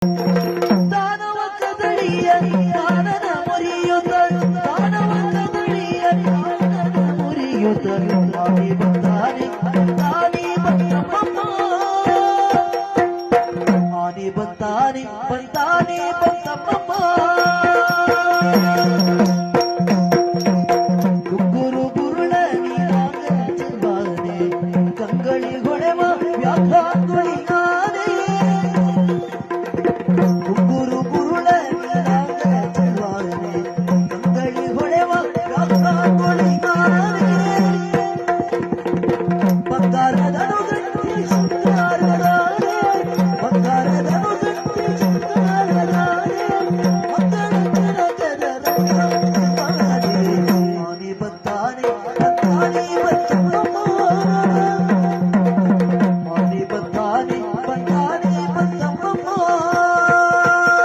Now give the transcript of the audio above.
ದಾನವ ಕದಳಿಯ ಕಾನನ ಮುರಿಯುತ್ತ ದಾನವ ಕದಳಿಯ ಕಾನನ ಮುರಿಯುತ್ತ ಆನಿ ಬಂದಾನೆ ಆನಿ ಬಂದಮ್ಮ ಆನಿ ಬಂದಾನೆ ಬಂದಾನೆ ಬಂದಮ್ಮ ಗುಗ್ಗುರು ಗುರುಳ ನೀರಾಗ ಚೆಲ್ವಾನೆ ಕಂಗಳಿ ಹೊಳೆವ ವ್ಯಾಘಾತುಳಿ ನಾನೇ ಗುಗ್ಗುರು